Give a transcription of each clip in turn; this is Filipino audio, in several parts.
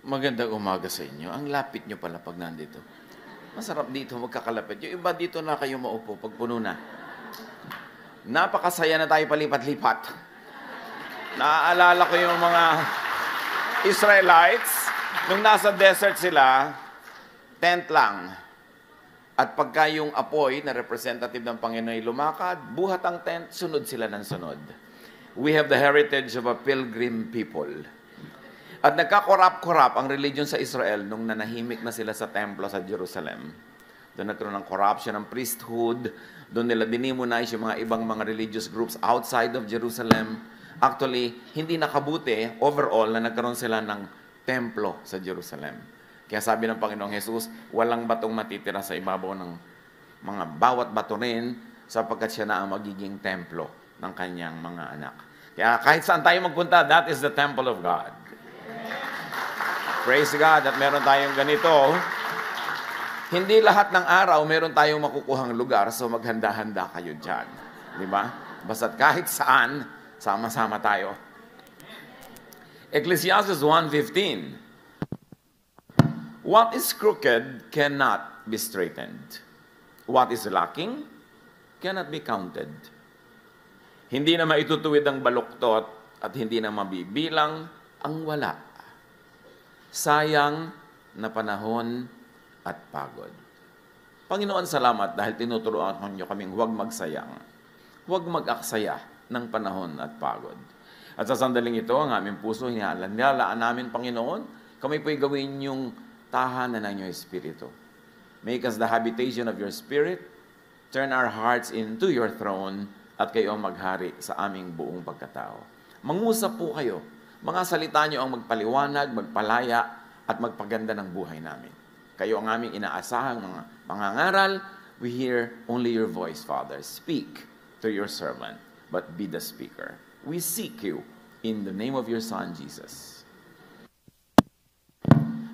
Magandang umaga sa inyo. Ang lapit nyo pala pag nandito. Masarap dito magkakalapit. Yung iba dito na kayo maupo pag puno na. Napakasaya na tayo palipat-lipat. Naaalala ko yung mga Israelites, nung nasa desert sila, tent lang. At pagka yung apoy na representative ng Panginoon ay lumakad, buhat ang tent, sunod sila ng sunod. We have the heritage of a pilgrim people. At nagka-corrupt ang religion sa Israel nung nanahimik na sila sa templo sa Jerusalem. Doon nagkaroon ng corruption ng priesthood, doon nila dinimonize yung mga ibang mga religious groups outside of Jerusalem. Actually, hindi nakabuti overall na nagkaroon sila ng templo sa Jerusalem. Kaya sabi ng Panginoong Jesus, walang batong matitira sa ibabaw ng mga bawat bato rin sapagkat siya na ang magiging templo ng kanyang mga anak. Kaya kahit saan tayo magpunta, that is the temple of God. Praise God at meron tayong ganito. Hindi lahat ng araw meron tayong makukuhang lugar, so maghanda-handa kayo dyan. Di ba? Basta't kahit saan, sama-sama tayo. Ecclesiastes 1:15. What is crooked cannot be straightened. What is lacking cannot be counted. Hindi na maitutuwid ang baluktot at hindi na mabibilang ang wala. Sayang na panahon at pagod. Panginoon, salamat dahil tinuturuan niyo kaming huwag magsayang, huwag mag-aksaya ng panahon at pagod. At sa sandaling ito, ang aming puso, hinalaan namin, Panginoon, kami po'y gawin yung tahanan ng iyong Espiritu. Make us the habitation of your Spirit, turn our hearts into your throne, at kayo ang maghari sa aming buong pagkatao. Mangusap po kayo. Mga salita niyo ang magpaliwanag, magpalaya, at magpaganda ng buhay namin. Kayo ang aming inaasahang mga pangangaral. We hear only your voice, Father. Speak to your servant, but be the speaker. We seek you in the name of your Son, Jesus.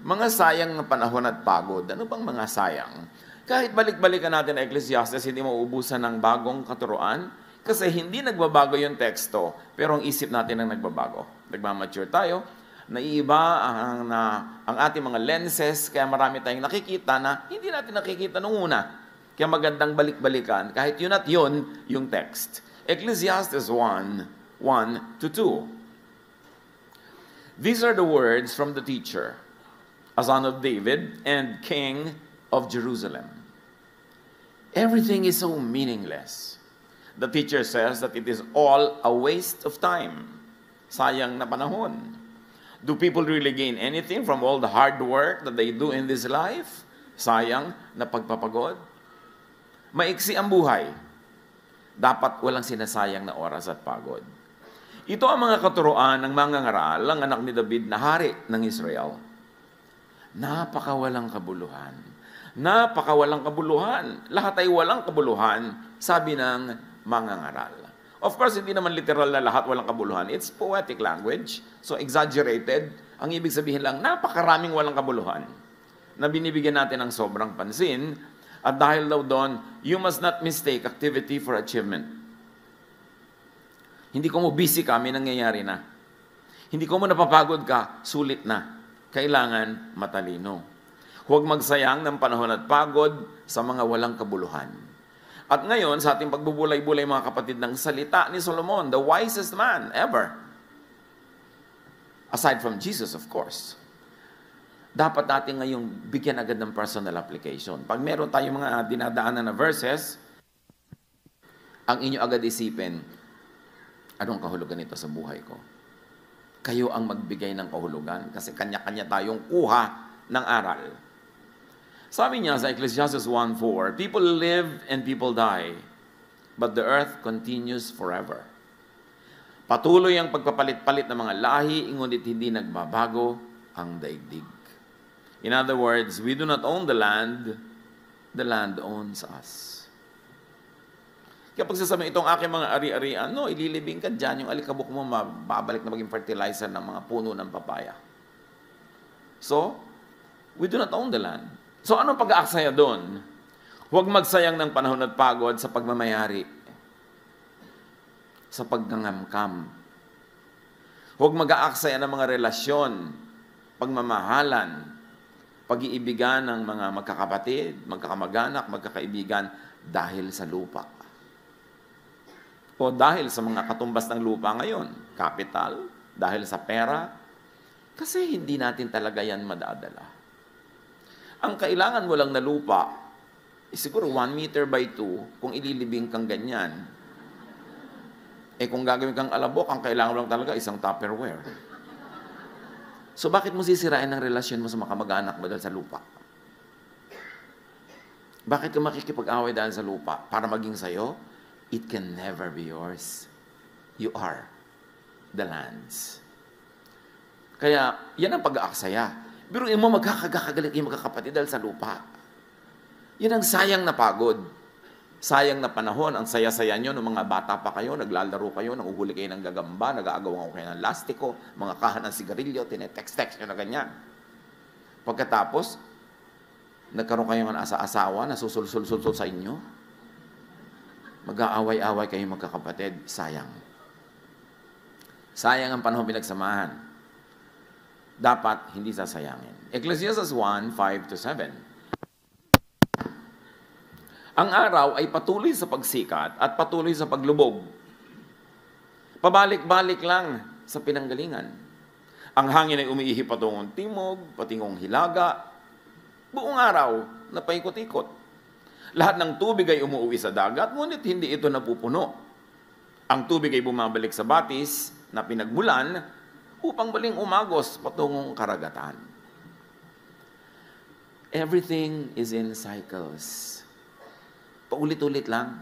Mga sayang na panahon at pagod. Ano bang mga sayang? Kahit balik-balikan natin ang Ecclesiastes, hindi mauubusan ng bagong katuruan kasi hindi nagbabago yung teksto, pero ang isip natin ang nagbabago. Nagmamature tayo, naiiba ang ating mga lenses, kaya marami tayong nakikita na hindi natin nakikita nung una. Kaya magandang balik-balikan, kahit yun at yun, yung text. Ecclesiastes 1:1-2. These are the words from the teacher, a son of David and king of Jerusalem. Everything is so meaningless. The teacher says that it is all a waste of time. Sayang na panahon. Do people really gain anything from all the hard work that they do in this life? Sayang na pagpapagod. Maiksi ang buhay. Dapat walang sinasayang na oras at pagod. Ito ang mga katuruan ng mga ngaral, ang anak ni David na hari ng Israel. Napakawalang kabuluhan. Napakawalang kabuluhan. Lahat ay walang kabuluhan, sabi ng mga ngaral. Of course, hindi naman literal na lahat walang kabuluhan. It's poetic language, so exaggerated. Ang ibig sabihin lang, napakaraming walang kabuluhan na binibigyan natin ng sobrang pansin. At dahil daw doon, you must not mistake activity for achievement. Hindi ko mo busy ka, may nangyayari na. Hindi ko mo napapagod ka, sulit na. Kailangan matalino. Huwag magsayang ng panahon at pagod sa mga walang kabuluhan. At ngayon, sa ating pagbubulay-bulay mga kapatid ng salita ni Solomon, the wisest man ever, aside from Jesus, of course, dapat natin ngayong bigyan agad ng personal application. Pag meron tayong mga dinadaanan na verses, ang inyo agad isipin, anong kahulugan nito sa buhay ko? Kayo ang magbigay ng kahulugan kasi kanya-kanya tayong kuha ng aral. Sabi niya sa Ecclesiastes 1:4, people live and people die, but the earth continues forever. Patuloy ang pagpapalit-palit ng mga lahi, ngunit hindi nagbabago ang daigdig. In other words, we do not own the land owns us. Kaya pag sasabihin itong aking mga ari-arian, no, ililibing ka dyan, yung alikabok mo mababalik na maging fertilizer ng mga puno ng papaya. So, we do not own the land. So, anong pag-aaksaya doon? Huwag magsayang ng panahon at pagod sa pagmamayari, sa pagngangamkam. Huwag mag-aaksaya ng mga relasyon, pagmamahalan, pag-iibigan ng mga magkakapatid, magkakamag-anak, magkakaibigan dahil sa lupa. O dahil sa mga katumbas ng lupa ngayon, capital, dahil sa pera, kasi hindi natin talaga yan madadala. Ang kailangan mo lang na lupa, siguro 1 meter by 2, kung ililibing kang ganyan. Kung gagawin kang alabok, ang kailangan mo lang talaga isang Tupperware. So bakit mo sisirain ang relasyon mo sa mga kamag-anak mo dahil sa lupa? Bakit ka makikipag-away dahil sa lupa? Para maging sayo? It can never be yours. You are the lands. Kaya, yan ang pag-aaksaya. Biruin mo, magkakagalit kayo magkakapatid dahil sa lupa. Yan ang sayang na pagod. Sayang na panahon, ang saya-saya nyo nung mga bata pa kayo, naglalaro kayo, nanguhuli kayo ng gagamba, nag-aagawan kayo ng lastiko, mga kahan ng sigarilyo, tinetext-text nyo na ganyan. Pagkatapos, nagkaroon kayo ng asa-asawa na susul-sul-sul sa inyo, mag-aaway-away kayo magkakapatid, sayang. Sayang ang panahon pinagsamahan. Dapat hindi sasayangin. Ecclesiastes 1:5-7. Ang araw ay patuloy sa pagsikat at patuloy sa paglubog. Pabalik-balik lang sa pinanggalingan. Ang hangin ay umiihi patungong timog, patingong hilaga, buong araw na paikot-ikot. Lahat ng tubig ay umuuwi sa dagat, ngunit hindi ito napupuno. Ang tubig ay bumabalik sa batis na pinagmulan upang baling umagos patungong karagatan. Everything is in cycles. Paulit-ulit lang.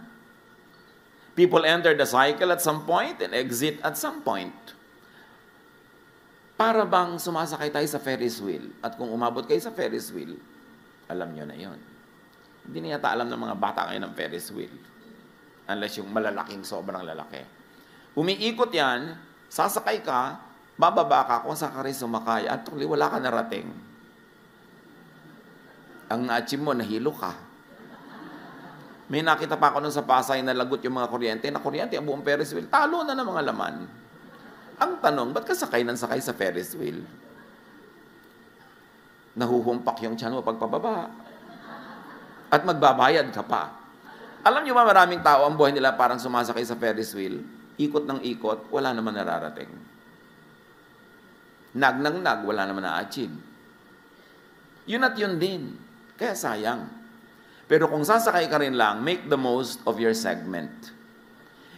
People enter the cycle at some point and exit at some point. Para bang sumasakay tayo sa Ferris wheel? At kung umabot kayo sa Ferris wheel, alam nyo na yon. Hindi na yata alam ng mga bata kayo ng Ferris wheel. Unless yung malalaking sobrang lalaki. Umiikot yan, sasakay ka, bababa ka, kung saan ka rin sumakay, at tuloy wala ka narating. Ang na-achieve mo, nahilo ka. May nakita pa ako nun sa Pasay na lagot yung mga kuryente, ang buong Ferris wheel, talo na ng mga laman. Ang tanong, ba't ka sakay ng sakay sa Ferris wheel? Nahuhumpak yung tiyan mo pagpababa. At magbabayad ka pa. Alam niyo ba maraming tao ang buhay nila parang sumasakay sa Ferris wheel? Ikot ng ikot, wala naman nararating. Nag ng nag, wala naman na-achieve. Yun at yun din. Kaya sayang. Pero kung sasakay ka rin lang, make the most of your segment.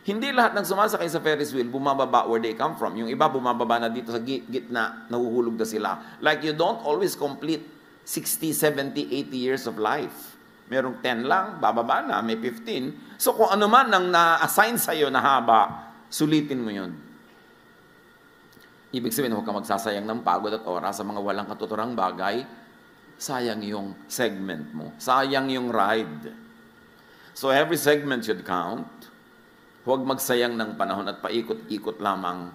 Hindi lahat ng sumasakay sa Ferris wheel bumababa where they come from. Yung iba bumababa na dito sa gitna, nahuhulog na sila. Like you don't always complete 60, 70, 80 years of life. Merong 10 lang, bababa na, may 15. So kung ano man ang na-assign sa'yo na haba, sulitin mo yun. Ibig sabihin, huwag ka magsasayang ng pagod at oras sa mga walang katuturang bagay. Sayang yung segment mo. Sayang yung ride. So every segment should count. Huwag magsayang ng panahon at paikot-ikot lamang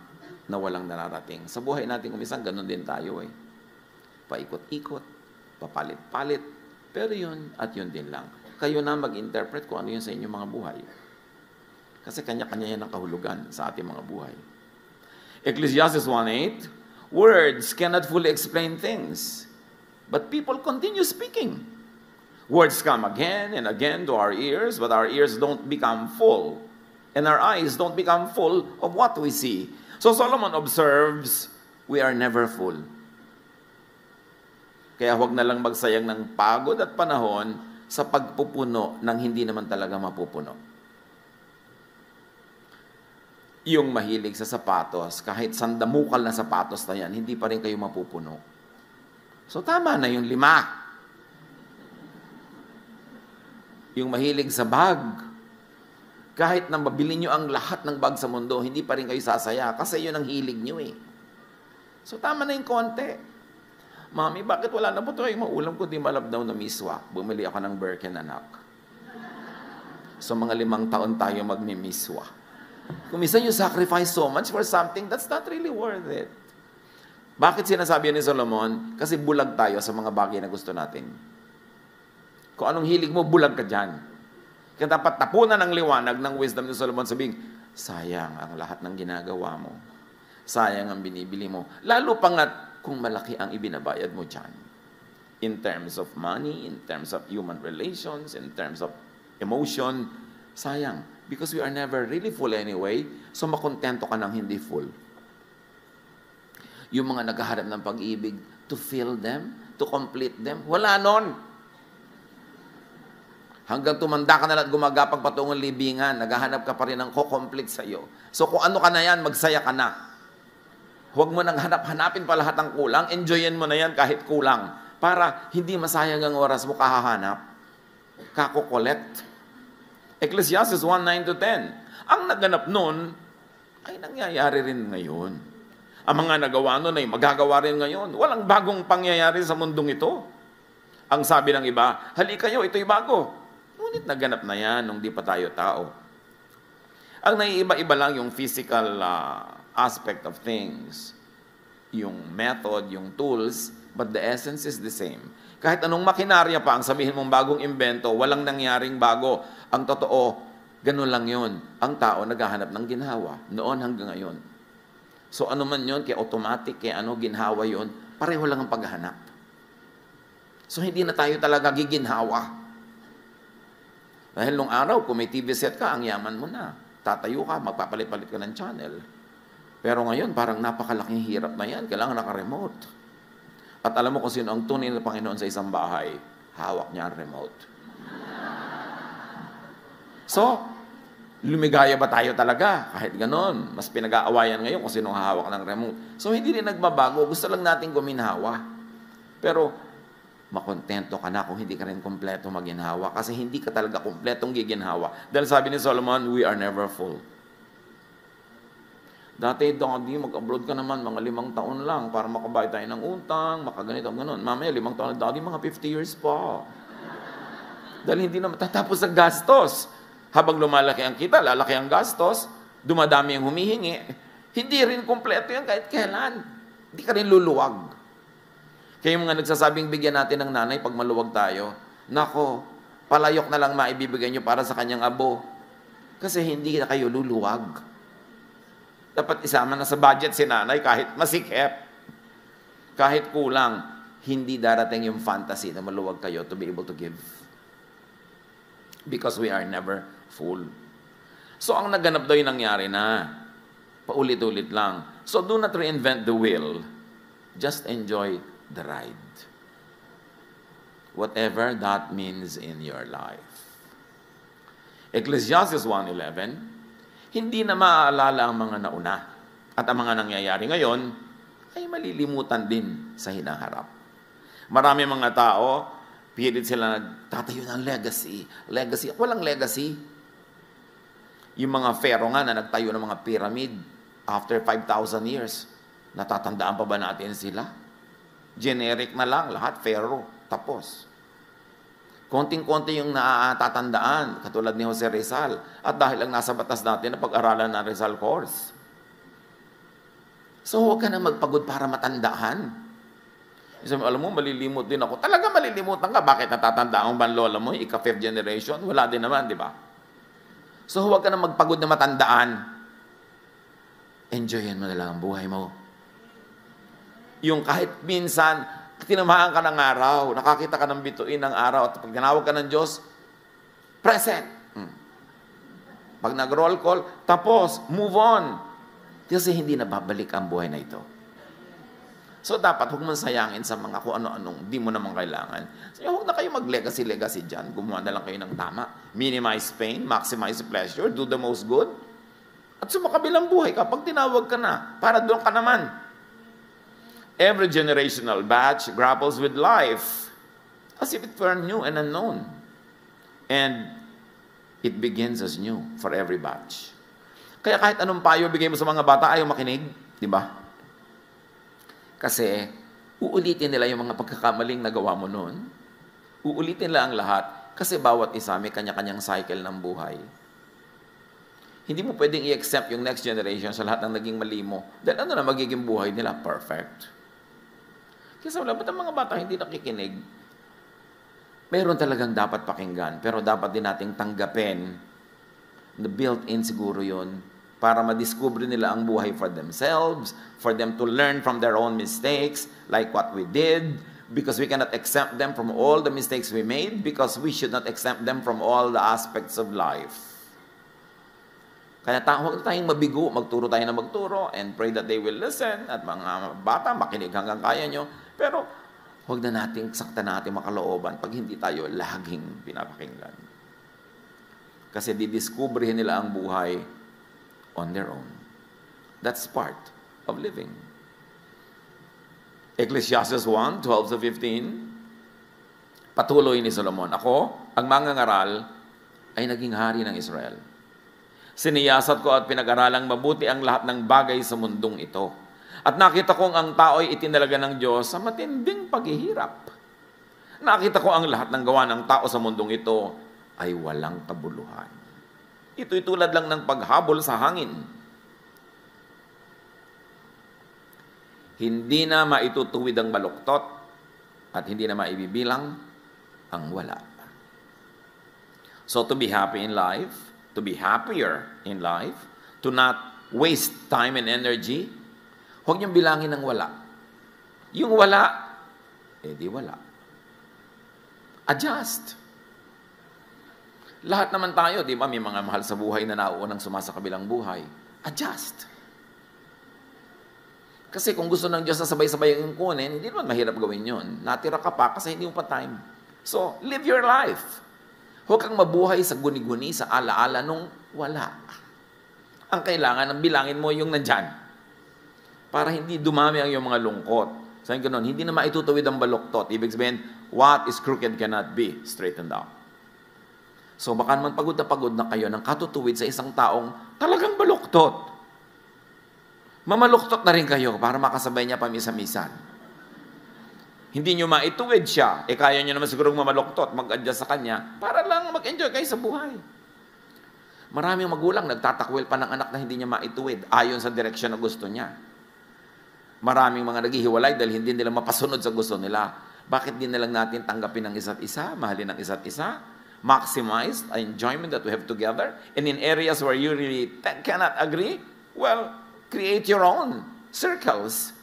na walang nararating. Sa buhay natin kumisang, ganun din tayo eh. Paikot-ikot, papalit-palit, pero yun at yun din lang. Kayo na mag-interpret kung ano yun sa inyong mga buhay. Kasi kanya-kanya yan ang kahulugan sa ating mga buhay. Ecclesiastes 1:8, words cannot fully explain things. But people continue speaking. Words come again and again to our ears, but our ears don't become full. And our eyes don't become full of what we see. So Solomon observes, we are never full. Kaya huwag na lang magsayang ng pagod at panahon sa pagpupuno ng hindi naman talaga mapupuno. Yung mahilig sa sapatos, kahit sandamukal na sapatos na yan, hindi pa rin kayo mapupuno. So tama na yung 5. Yung mahilig sa bag, kahit na mabili nyo ang lahat ng bag sa mundo, hindi pa rin kayo sasaya kasi yun ang hilig nyo eh. So tama na yung konti. Mami, bakit wala na po ito kayong maulam kundi malabdaw na miswa? Bumili ako ng Birken, anak. So mga 5 taon tayo magmimiswa. Kung minsan you sacrifice so much for something, that's not really worth it. Bakit sinasabi ni Solomon? Kasi bulag tayo sa mga bagay na gusto natin. Kung anong hilig mo, bulag ka dyan. Kaya dapat tapunan ng liwanag ng wisdom ni Solomon, sabing, sayang ang lahat ng ginagawa mo. Sayang ang binibili mo. Lalo pa nga, kung malaki ang ibinabayad mo dyan. In terms of money, in terms of human relations, in terms of emotion, sayang. Because we are never really full anyway, so makontento ka ng hindi full. Yung mga naghahanap ng pag-ibig, to fill them, to complete them, wala nun. Hanggang tumanda ka na lang at gumagapang patungong libingan, naghahanap ka pa rin ng ko-complete sa'yo. So kung ano ka na yan, magsaya ka na. Huwag mo nang hanapin pa lahat ng kulang, enjoyin mo na yan kahit kulang. Para hindi masayang ang oras mo kahahanap, kako-collect. Ecclesiastes 1:9-10. Ang naganap nun, ay nangyayari rin ngayon. Ang mga nagawa nun ay magagawa rin ngayon. Walang bagong pangyayari sa mundong ito. Ang sabi ng iba, halika kayo, ito'y bago. Ngunit naganap na yan nung di pa tayo tao. Ang naiiba-iba lang yung physical aspect of things. Yung method, yung tools, but the essence is the same. Kahit anong makinarya pa ang sabihin mong bagong imbento, walang nangyaring bago. Ang totoo, ganun lang yun. Ang tao naghahanap ng ginhawa, noon hanggang ngayon. So ano man yun, kaya automatic, kaya ginhawa yun, pareho lang ang paghahanap. So hindi na tayo talaga giginhawa. Dahil nung araw, kung may TV set ka, ang yaman mo na. Tatayo ka, magpapalit-palit ka ng channel. Pero ngayon, parang napakalaking hirap na yan. Kailangan naka-remote. At alam mo kung sino ang tunay na Panginoon sa isang bahay, hawak niya ang remote. So, lumigaya ba tayo talaga? Kahit ganon, mas pinag-aawayan ngayon kung sino ang hawak ng remote. So, hindi rin nagbabago. Gusto lang natin guminhawa. Pero, makontento ka na kung hindi ka rin kompleto maginhawa. Kasi hindi ka talaga kompletong giginhawa. Dahil sabi ni Solomon, we are never full. Dati, Daddy, mag-abroad ka naman, mga 5 taon lang para makabayad tayo ng utang, makaganito, gano'n. Mamaya, 5 taon na, Daddy, mga 50 years pa. Dahil hindi na matatapos ang gastos. Habang lumalaki ang kita, lalaki ang gastos, dumadami ang humihingi. Hindi rin kompleto yan kahit kailan. Hindi ka rin luluwag. Kaya yung mga nagsasabing bigyan natin ng nanay pag maluwag tayo, nako, palayok na lang maibibigay nyo para sa kanyang abo. Kasi hindi na kayo luluwag. Dapat isama na sa budget si nanay kahit masikip. Kahit kulang, hindi darating yung fantasy na maluwag kayo to be able to give. Because we are never full. So ang naganap daw yung nangyari na. Paulit-ulit lang. So do not reinvent the wheel. Just enjoy the ride. Whatever that means in your life. Ecclesiastes 1:11, hindi na maaalala ang mga nauna at ang mga nangyayari ngayon ay malilimutan din sa hinaharap. Marami mga tao, pilit sila nagtatayo ng legacy. Legacy. Walang legacy. Yung mga pharaoh nga na nagtayo ng mga pyramid after 5,000 years, natatandaan pa ba natin sila? Generic na lang, lahat pharaoh. Tapos. Konting-konti yung natatandaan, katulad ni Jose Rizal. At dahil lang nasa batas natin na pag-aralan ng Rizal course. So huwag ka na magpagod para matandaan. Sabi, alam mo, malilimot din ako. Talaga malilimutan ka. Bakit natatandaan ba ang lola mo? Ika-5th generation? Wala din naman, di ba? So huwag ka na magpagod na matandaan. Enjoyin mo na lang ang buhay mo. Yung kahit minsan, tinamaan ka ng araw, nakakita ka ng bituin ng araw, at pag tinawag ka ng Diyos, present. Pag nag-roll call, tapos, move on. Kasi hindi na babalik ang buhay na ito. So dapat huwag man sayangin sa mga kung ano-anong di mo naman kailangan. So huwag na kayo mag-legacy dyan. Gumawa na lang kayo ng tama. Minimize pain, maximize pleasure, do the most good. At sumakabilang buhay ka, pag tinawag ka na, para doon ka naman. Every generational batch grapples with life as if it were new and unknown. And it begins as new for every batch. Kaya kahit anong payo bigay mo sa mga bata, ayaw makinig. Di ba? Kasi uulitin nila yung mga pagkakamaling nagawa mo noon. Uulitin nila ang lahat. Kasi bawat isa may kanya-kanyang cycle ng buhay. Hindi mo pwedeng i-accept yung next generation sa lahat ng naging mali mo. Dahil ano na magiging buhay nila? Perfect. Kasi wala, ba't ang mga bata hindi nakikinig? Meron talagang dapat pakinggan, pero dapat din nating tanggapin na built-in siguro yun para madiscover nila ang buhay for themselves, for them to learn from their own mistakes, like what we did, because we cannot exempt them from all the mistakes we made, because we should not exempt them from all the aspects of life. Kaya huwag tayong mabigo, magturo tayo na magturo, and pray that they will listen, at mga bata, makinig hanggang kaya nyo, pero huwag na nating sakta natin makalooban pag hindi tayo laging pinapakinggan. Kasi didiskubrihin nila ang buhay on their own. That's part of living. Ecclesiastes 1:12-15, patuloy ni Solomon, ako, ang mangangaral, ay naging hari ng Israel. Siniyasat ko at pinag-aralang mabuti ang lahat ng bagay sa mundong ito. At nakita kong ang tao'y itinalaga ng Diyos sa matinding paghihirap. Nakita ko ang lahat ng gawa ng tao sa mundong ito ay walang kabuluhan. Ito'y tulad lang ng paghabol sa hangin. Hindi na maitutuwid ang baluktot at hindi na maibibilang ang wala. So to be happy in life, to be happier in life, to not waste time and energy, huwag niyong bilangin ng wala. Yung wala, di wala. Adjust. Lahat naman tayo, di ba, may mga mahal sa buhay na nauunang sumasa kabilang buhay. Adjust. Kasi kung gusto ng Diyos na sabay-sabay yung kunin, hindi naman mahirap gawin yun. Natira ka pa kasi hindi mo pa time. So, live your life. Huwag kang mabuhay sa guni-guni, sa ala-ala nung wala. Ang kailangan, ang bilangin mo yung nandyan. Para hindi dumami ang iyong mga lungkot. Sabi ko nun, hindi na maitutuwid ang baluktot. Ibig sabihin, what is crooked cannot be straightened out. So baka naman pagod na kayo ng katutuwid sa isang taong talagang baluktot. Mamaluktot na rin kayo para makasabay niya pamisa-misan. Hindi nyo maituwid siya, kaya nyo naman sigurong mamaluktot, mag-adjust sa kanya, para lang mag-enjoy kayo sa buhay. Maraming magulang nagtatakwil pa ng anak na hindi niya maituwid ayon sa direksyon na gusto niya. Maraming mga naghihiwalay dahil hindi nila mapasunod sa gusto nila. Bakit din na lang natin tanggapin ang isa't isa, mahalin ang isa't isa, maximize the enjoyment that we have together, and in areas where you really cannot agree, well, create your own circles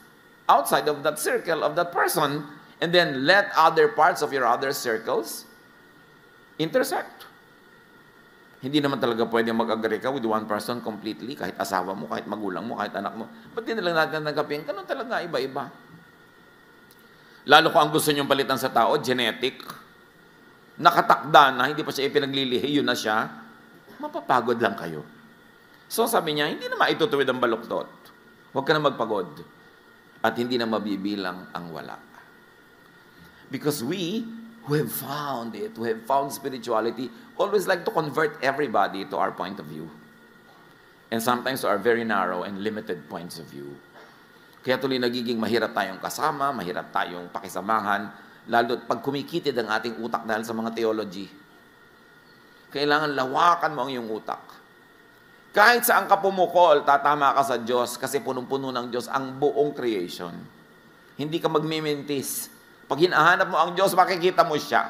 outside of that circle of that person, and then let other parts of your other circles intersect. Hindi naman talaga pwede mag-agree ka with one person completely, kahit asawa mo, kahit magulang mo, kahit anak mo. Ba't din na lang natin tanggapin? Ganun talaga, iba-iba. Lalo kung ang gusto nyong palitan sa tao, genetic, nakatakda na, hindi pa siya ipinaglilihi, yun na siya, mapapagod lang kayo. So sabi niya, hindi na maitutuwid ang baluktot. Huwag ka na magpagod. At hindi na mabibilang ang wala. Because we who have found it, who have found spirituality, always like to convert everybody to our point of view. And sometimes to our very narrow and limited points of view. Kaya tuloy nagiging mahirap tayong kasama, mahirap tayong pakisamahan, lalo pag kumikitid ang ating utak dahil sa mga theology. Kailangan lawakan mo ang iyong utak. Kahit saan ka pumukol, tatama ka sa Diyos kasi punong-puno ng Diyos ang buong creation. Hindi ka magmimintis. Pag hinahanap mo ang Diyos, makikita mo siya.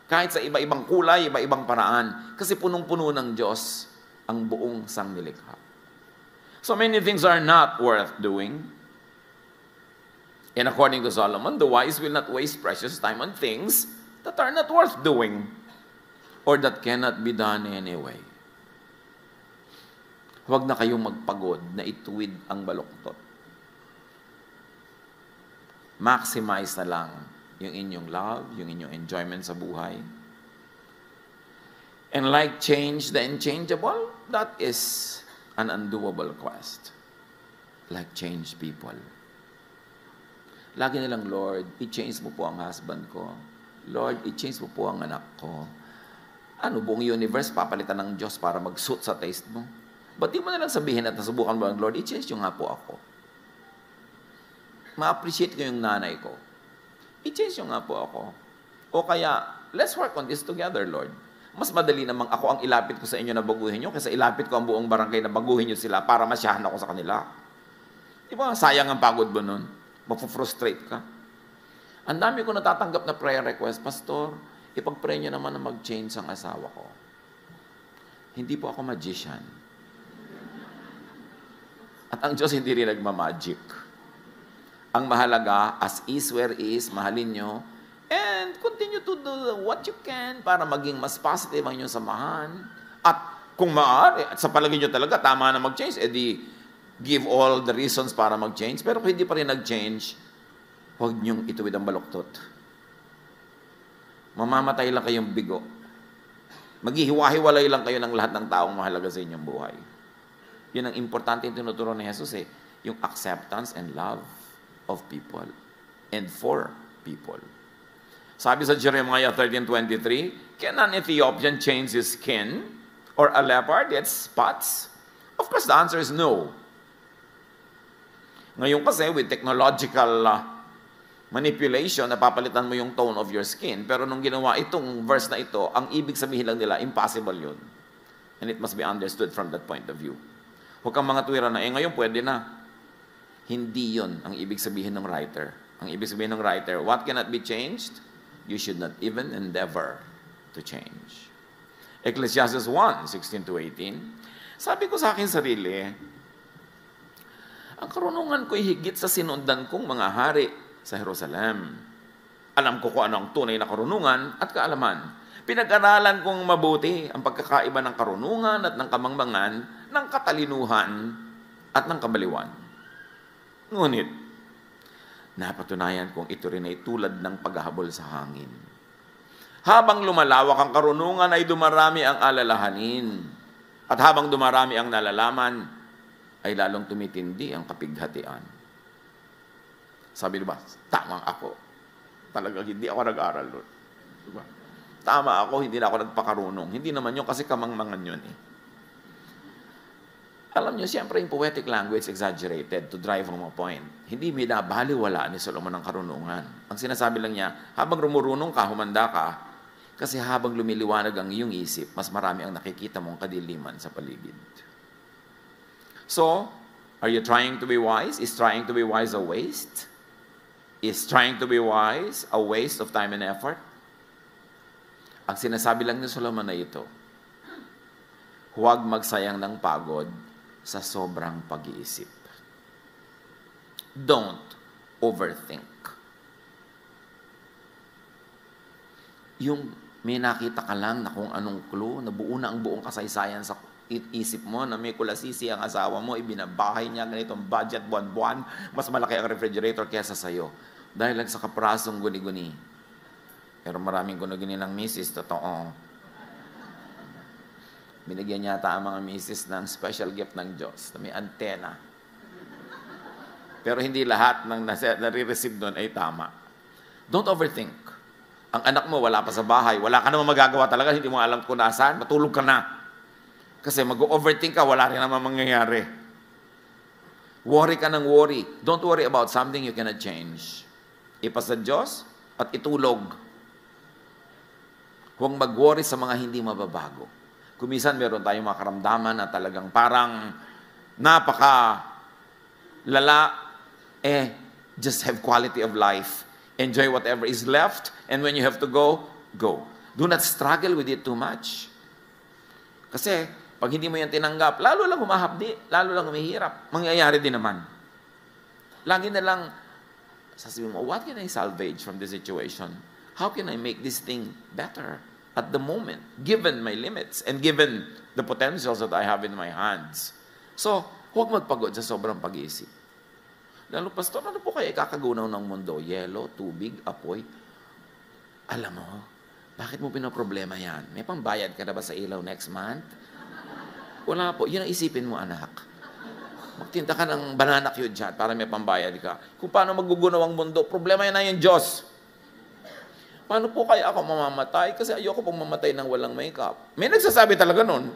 Kahit sa iba-ibang kulay, iba-ibang paraan. Kasi punong-puno ng Diyos ang buong sangnilikha. So many things are not worth doing. And according to Solomon, the wise will not waste precious time on things that are not worth doing or that cannot be done anyway. Huwag na kayong magpagod na ituwid ang baluktot. Maximize na lang yung inyong love, yung inyong enjoyment sa buhay. And like change the unchangeable, that is an undoable quest. Like change people. Lagi nilang, Lord, i-change mo po ang husband ko. Lord, i-change mo po ang anak ko. Ano, buong universe, papalitan ng Diyos para mag-suit sa taste mo? Ba't di mo nalang sabihin at nasubukan mo ang Lord, i-change nyo nga po ako. Ma-appreciate ko yung nanay ko. I-change nyo nga po ako. O kaya, let's work on this together, Lord. Mas madali namang ako ang ilapit ko sa inyo na baguhin nyo kaysa ilapit ko ang buong barangay na baguhin nyo sila para masyahan ako sa kanila. Di ba, sayang ang pagod mo nun. Mapufrustrate ka. Ang dami ko natatanggap na prayer request, Pastor, ipag-pray nyo naman na mag-change ang asawa ko. Hindi po ako magician. At ang Diyos hindi rin nagmamagic. Ang mahalaga, as is where is, mahalin nyo, and continue to do what you can para maging mas positive ang inyong samahan. At kung maaari, at sa palagay nyo talaga, tama na mag-change, edi give all the reasons para mag-change. Pero kung hindi pa rin nag-change, huwag nyong ituwid ang baluktot. Mamamatay lang kayong bigo. Maghihiwa-hiwalay lang kayo ng lahat ng taong mahalaga sa inyong buhay. Yun ang importante yung tinuturo ni Jesus yung acceptance and love of people and for people. Sabi sa Jeremiah 13:23, can an Ethiopian change his skin or a leopard get spots? Of course, the answer is no. Ngayon kasi, with technological manipulation, napapalitan mo yung tone of your skin. Pero nung ginawa itong verse na ito, ang ibig sabihin lang nila, impossible yun. And it must be understood from that point of view. Huwag kang mga tuwira na, ngayon pwede na. Hindi yun ang ibig sabihin ng writer. Ang ibig sabihin ng writer, what cannot be changed? You should not even endeavor to change. Ecclesiastes 1:16-18, sabi ko sa akin sarili, ang karunungan ko'y higit sa sinundan kong mga hari sa Jerusalem. Alam ko kung ano ang tunay na karunungan at kaalaman. Pinag-aralan kong mabuti ang pagkakaiba ng karunungan at ng kamangmangan, ng katalinuhan at ng kabaliwan. Ngunit, napatunayan kong ito rin ay tulad ng paghahabol sa hangin. Habang lumalawak ang karunungan ay dumarami ang alalahanin. At habang dumarami ang nalalaman, ay lalong tumitindi ang kapighatian. Sabi diba, tama ako. Talagang hindi ako nag-aral doon. Diba? Tama ako, hindi na ako nagpakarunong. Hindi naman yun kasi kamangmangan yun eh. Alam niyo, siyempre yung poetic language exaggerated to drive home a point. Hindi binabaliwala ni Solomon ang karunungan. Ang sinasabi lang niya, habang rumurunong ka, humanda ka, kasi habang lumiliwanag ang iyong isip, mas marami ang nakikita mong kadiliman sa paligid. So, are you trying to be wise? Is trying to be wise a waste? Is trying to be wise a waste of time and effort? Ang sinasabi lang ni Solomon na ito, huwag magsayang ng pagod sa sobrang pag-iisip. Don't overthink. Yung may nakita ka lang na kung anong clue, nabuo na ang buong kasaysayan sa isip mo na may kulasisi ang asawa mo, ibinabahay niya ganitong budget buwan-buwan, mas malaki ang refrigerator kaysa sa'yo. Dahil lang sa kaprasong guni-guni. Pero maraming guni-guni ng misis, totoo. Binigyan yata ang mga misis ng special gift ng Diyos na may antena. Pero hindi lahat ng nare-receive doon ay tama. Don't overthink. Ang anak mo wala pa sa bahay, wala ka naman magagawa talaga, hindi mo alam kung nasaan, matulog ka na. Kasi mag-overthink ka, wala rin naman mangyayari. Worry ka ng worry. Don't worry about something you cannot change. Ipasa Diyos at itulog. Huwag mag-worry sa mga hindi mababago. Kumisan meron tayong mga karamdaman na talagang parang napaka-lala, just have quality of life. Enjoy whatever is left, and when you have to go, go. Do not struggle with it too much. Kasi, pag hindi mo yan tinanggap, lalo lang humahapdi, lalo lang humihirap. Mangyayari din naman. Lagi na lang, sasabihin mo, what can I salvage from this situation? How can I make this thing better at the moment, given my limits and given the potentials that I have in my hands? So, huwag magpagod sa sobrang pag-iisip. Lalo, Pastor, ano po kayo ikakagunaw ng mundo? Yelo, tubig, apoy. Alam mo, bakit mo pinoproblema yan? May pambayad ka na ba sa ilaw next month? Wala po. Yun ang isipin mo, anak. Magtinta ka ng banana cue dyan para may pambayad ka. Kung paano magugunaw ang mundo, problema yan na yung Diyos. Paano po kaya ako mamamatay? Kasi ayoko pong mamatay ng walang makeup. May nagsasabi talaga nun,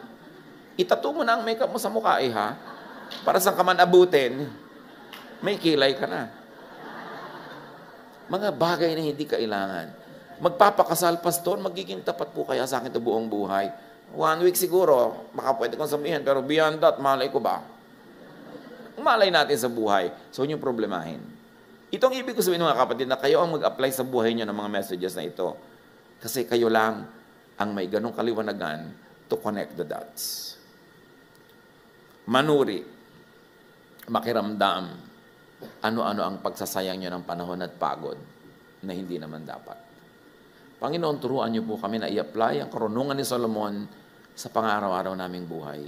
itattoo mo na ang makeup mo sa mukha, ha? Para saan ka man abutin, may kilay ka na. Mga bagay na hindi kailangan. Magpapakasal, Pastor, magiging tapat po kaya sa akin ito buong buhay. 1 week siguro, baka pwede kong sabihin, pero beyond that, malay ko ba? Malay natin sa buhay. So, yun yung problemahin. Itong ibig ko sabihin mga kapatid na kayo ang mag-apply sa buhay nyo ng mga messages na ito. Kasi kayo lang ang may ganong kaliwanagan to connect the dots. Manuri. makiramdam ano-ano ang pagsasayang nyo ng panahon at pagod na hindi naman dapat. Panginoon, turuan niyo po kami na i-apply ang karunungan ni Solomon sa pang-araw-araw naming buhay.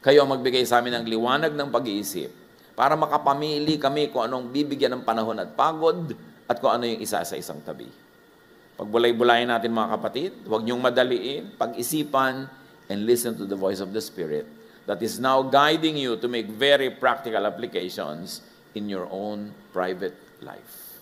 Kayo ang magbigay sa amin ng liwanag ng pag-iisip para makapamili kami kung anong bibigyan ng panahon at pagod at kung ano yung isa sa isang tabi. Pagbulay-bulayin natin mga kapatid, huwag niyong madaliin, pag-isipan, and listen to the voice of the Spirit that is now guiding you to make very practical applications in your own private life.